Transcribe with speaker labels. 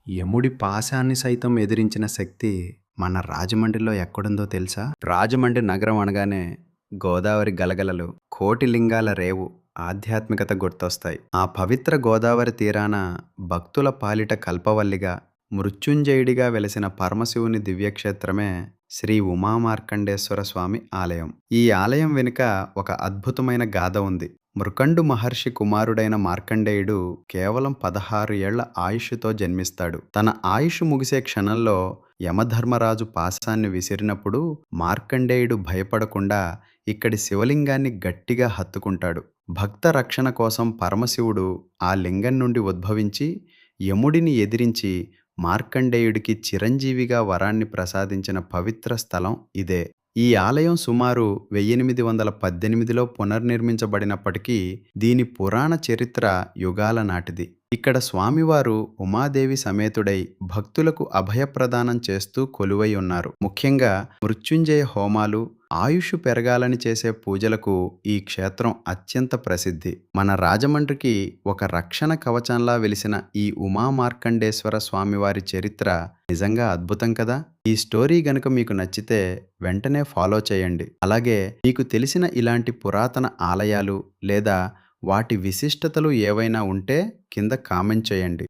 Speaker 1: యముడి పాశాన్ని సైతం ఎదిరించిన శక్తి మన రాజమండ్రిలో ఎక్కడుందో తెలుసా? రాజమండ్రి నగరం అనగానే గోదావరి గలగలలు, కోటి లింగాల రేవు, ఆధ్యాత్మికత గుర్తొస్తాయి. ఆ పవిత్ర గోదావరి తీరాన భక్తుల పాలిట కల్పవల్లిగా, మృత్యుంజయుడిగా వెలసిన పరమశివుని దివ్యక్షేత్రమే శ్రీ ఉమామార్కండేశ్వర స్వామి ఆలయం. ఈ ఆలయం వెనుక ఒక అద్భుతమైన గాథ ఉంది. మృకండు మహర్షి కుమారుడైన మార్కండేయుడు కేవలం 16 ఏళ్ల ఆయుష్షుతో జన్మిస్తాడు. తన ఆయుష్ ముగిసే క్షణంలో యమధర్మరాజు పాశాన్ని విసిరినప్పుడు మార్కండేయుడు భయపడకుండా ఇక్కడి శివలింగాన్ని గట్టిగా హత్తుకుంటాడు. భక్త రక్షణ కోసం పరమశివుడు ఆ లింగం నుండి ఉద్భవించి యముడిని ఎదిరించి మార్కండేయుడికి చిరంజీవిగా వరాన్ని ప్రసాదించిన పవిత్ర స్థలం ఇదే. ఈ ఆలయం సుమారు 1818లో పునర్నిర్మించబడినప్పటికీ దీని పురాణ చరిత్ర యుగాల నాటిది. ఇక్కడ స్వామివారు ఉమాదేవి సమేతుడై భక్తులకు అభయప్రదానం చేస్తూ కొలువై ఉన్నారు. ముఖ్యంగా మృత్యుంజయ హోమాలు, ఆయుష్ పెరగాలని చేసే పూజలకు ఈ క్షేత్రం అత్యంత ప్రసిద్ధి. మన రాజమండ్రికి ఒక రక్షణ కవచంలా వెలిసిన ఈ ఉమామార్కండేశ్వర స్వామివారి చరిత్ర నిజంగా అద్భుతం కదా. ఈ స్టోరీ గనుక మీకు నచ్చితే వెంటనే ఫాలో చేయండి. అలాగే మీకు తెలిసిన ఇలాంటి పురాతన ఆలయాలు లేదా వాటి విశిష్టతలు ఏవైనా ఉంటే కింద కామెంట్ చేయండి.